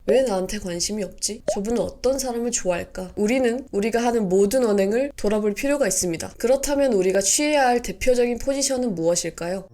왜 나한테 관심이 없지? 저분은 어떤 사람을 좋아할까? 우리는 우리가 하는 모든 언행을 돌아볼 필요가 있습니다. 그렇다면 우리가 취해야 할 대표적인 포지션은 무엇일까요?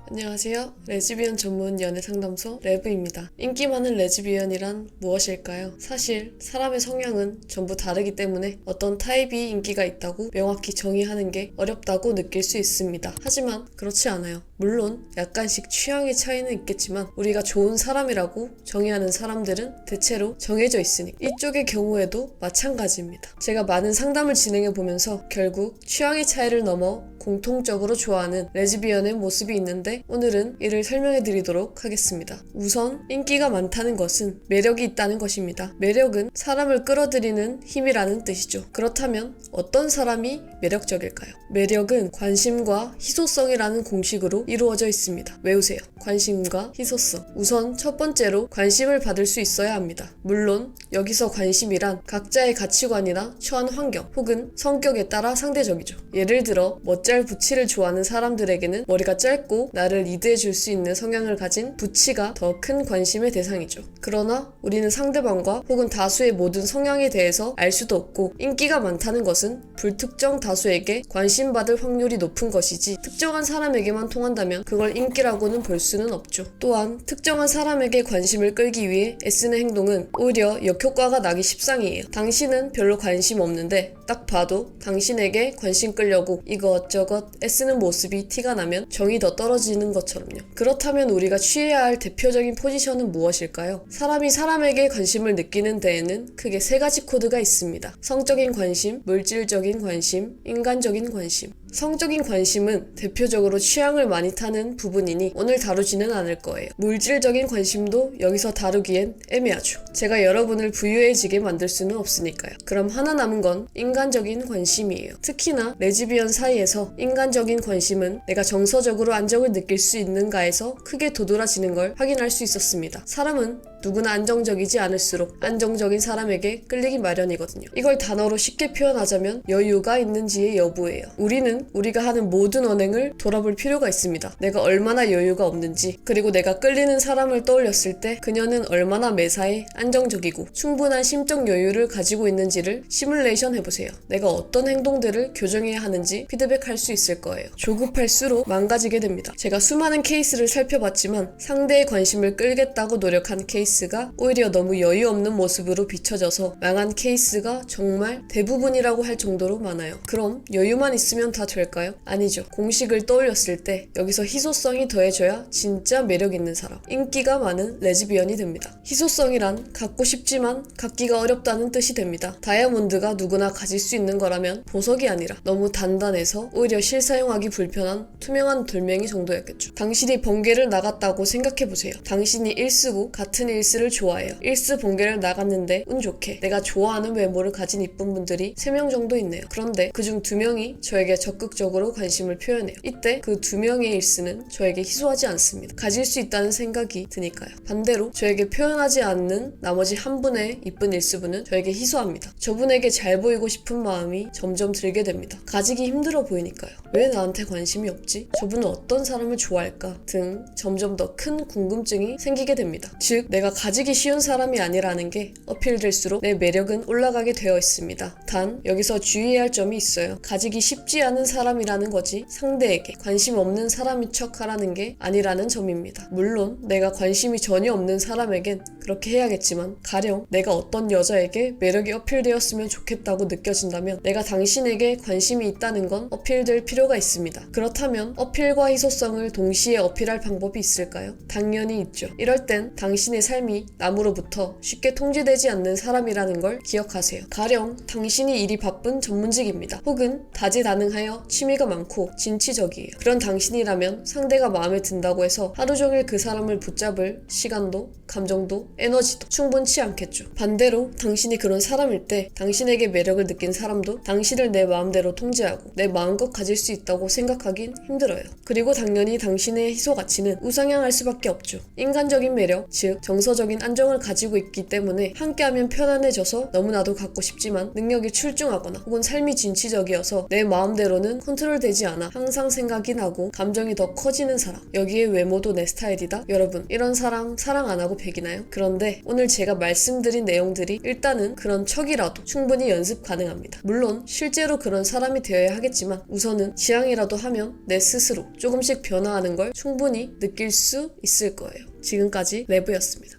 안녕하세요. 레즈비언 전문 연애 상담소 레브입니다. 인기 많은 레즈비언이란 무엇일까요? 사실 사람의 성향은 전부 다르기 때문에 어떤 타입이 인기가 있다고 명확히 정의하는 게 어렵다고 느낄 수 있습니다. 하지만 그렇지 않아요. 물론 약간씩 취향의 차이는 있겠지만 우리가 좋은 사람이라고 정의하는 사람들은 대체로 정해져 있으니까 이쪽의 경우에도 마찬가지입니다. 제가 많은 상담을 진행해 보면서 결국 취향의 차이를 넘어 공통적으로 좋아하는 레즈비언의 모습이 있는데 오늘은 이를 설명해 드리도록 하겠습니다. 우선 인기가 많다는 것은 매력이 있다는 것입니다. 매력은 사람을 끌어들이는 힘이라는 뜻이죠. 그렇다면 어떤 사람이 매력적일까요? 매력은 관심과 희소성이라는 공식으로 이루어져 있습니다. 외우세요. 관심과 희소성. 우선 첫 번째로 관심을 받을 수 있어야 합니다. 물론 여기서 관심이란 각자의 가치관이나 처한 환경 혹은 성격에 따라 상대적이죠. 예를 들어 멋잘 부치를 좋아하는 사람들에게는 머리가 짧고 나를 리드해 줄 수 있는 성향을 가진 부치가 더 큰 관심의 대상이죠. 그러나 우리는 상대방과 혹은 다수의 모든 성향에 대해서 알 수도 없고 인기가 많다는 것은 불특정 다수에게 관심받을 확률이 높은 것이지 특정한 사람에게만 통한다면 그걸 인기라고는 볼 수는 없죠. 또한 특정한 사람에게 관심을 끌기 위해 애쓰는 행동은 오히려 역효과가 나기 십상이에요. 당신은 별로 관심 없는데 딱 봐도 당신에게 관심 끌려고 이것저것 애쓰는 모습이 티가 나면 정이 더 떨어지는 것처럼요. 그렇다면 우리가 취해야 할 대표적인 포지션은 무엇일까요? 사람이 사람에게 관심을 느끼는 데에는 크게 세 가지 코드가 있습니다. 성적인 관심, 물질적인 관심, 인간적인 관심. 성적인 관심은 대표적으로 취향을 많이 타는 부분이니 오늘 다루지는 않을 거예요. 물질적인 관심도 여기서 다루기엔 애매하죠. 제가 여러분을 부유해지게 만들 수는 없으니까요. 그럼 하나 남은 건 인간적인 관심이에요. 특히나 레즈비언 사이에서 인간적인 관심은 내가 정서적으로 안정을 느낄 수 있는가에서 크게 도드라지는 걸 확인할 수 있었습니다. 사람은 누구나 안정적이지 않을수록 안정적인 사람에게 끌리기 마련이거든요. 이걸 단어로 쉽게 표현하자면 여유가 있는지의 여부예요. 우리는 우리가 하는 모든 언행을 돌아볼 필요가 있습니다. 내가 얼마나 여유가 없는지, 그리고 내가 끌리는 사람을 떠올렸을 때 그녀는 얼마나 매사에 안정적이고 충분한 심적 여유를 가지고 있는지를 시뮬레이션 해보세요. 내가 어떤 행동들을 교정해야 하는지 피드백할 수 있을 거예요. 조급할수록 망가지게 됩니다. 제가 수많은 케이스를 살펴봤지만 상대의 관심을 끌겠다고 노력한 케이스가 오히려 너무 여유 없는 모습으로 비춰져서 망한 케이스가 정말 대부분이라고 할 정도로 많아요. 그럼 여유만 있으면 다 될까요? 아니죠. 공식을 떠올렸을 때 여기서 희소성이 더해져야 진짜 매력 있는 사람, 인기가 많은 레즈비언이 됩니다. 희소성이란 갖고 싶지만 갖기가 어렵다는 뜻이 됩니다. 다이아몬드가 누구나 가질 수 있는 거라면 보석이 아니라 너무 단단해서 오히려 실사용하기 불편한 투명한 돌멩이 정도였겠죠. 당신이 번개를 나갔다고 생각해보세요. 당신이 일쓰고 같은 일쓰를 좋아해요. 일쓰 번개를 나갔는데 운 좋게 내가 좋아하는 외모를 가진 이쁜 분들이 3명 정도 있네요. 그런데 그중 2명이 저에게 적극적으로 관심을 표현해요. 이때 그 2명의 일쓰는 저에게 희소하지 않습니다. 가질 수 있다는 생각이 드니까요. 반대로 저에게 표현하지 않는 나머지 한 분의 이쁜 일쓰분은 저에게 희소합니다. 저분에게 잘 보이고 싶은 마음이 점점 들게 됩니다. 가지기 힘들어 보이니까요. 왜 나한테 관심이 없지? 저분은 어떤 사람을 좋아할까? 등 점점 더 큰 궁금증이 생기게 됩니다. 즉 내가 가지기 쉬운 사람이 아니라는 게 어필될수록 내 매력은 올라가게 되어 있습니다. 단 여기서 주의해야 할 점이 있어요. 가지기 쉽지 않은 사람이라는 거지 상대에게 관심 없는 사람인 척 하라는 게 아니라는 점입니다. 물론 내가 관심이 전혀 없는 사람에겐 그렇게 해야겠지만 가령 내가 어떤 여자에게 매력이 어필되었으면 좋겠다고 느껴진다면 내가 당신에게 관심이 있다는 건 어필될 필요가 있습니다. 그렇다면 어필과 희소성을 동시에 어필할 방법이 있을까요? 당연히 있죠. 이럴 땐 당신의 삶이 남으로부터 쉽게 통제되지 않는 사람이라는 걸 기억하세요. 가령 당신이 일이 바쁜 전문직입니다. 혹은 다재다능하여 취미가 많고 진취적이에요. 그런 당신이라면 상대가 마음에 든다고 해서 하루 종일 그 사람을 붙잡을 시간도 감정도 에너지도 충분치 않겠죠. 반대로 당신이 그런 사람일 때 당신에게 매력을 느낀 사람도 당신을 내 마음대로 통제하고 내 마음껏 가질 수 있다고 생각하긴 힘들어요. 그리고 당연히 당신의 희소 가치는 우상향할 수밖에 없죠. 인간적인 매력, 즉 정서 정서적인 안정을 가지고 있기 때문에 함께하면 편안해져서 너무나도 갖고 싶지만 능력이 출중하거나 혹은 삶이 진취적이어서 내 마음대로는 컨트롤되지 않아 항상 생각이 나고 감정이 더 커지는 사람. 여기에 외모도 내 스타일이다? 여러분, 이런 사랑 안 하고 배기나요? 그런데 오늘 제가 말씀드린 내용들이 일단은 그런 척이라도 충분히 연습 가능합니다. 물론 실제로 그런 사람이 되어야 하겠지만 우선은 지향이라도 하면 내 스스로 조금씩 변화하는 걸 충분히 느낄 수 있을 거예요. 지금까지 레브였습니다.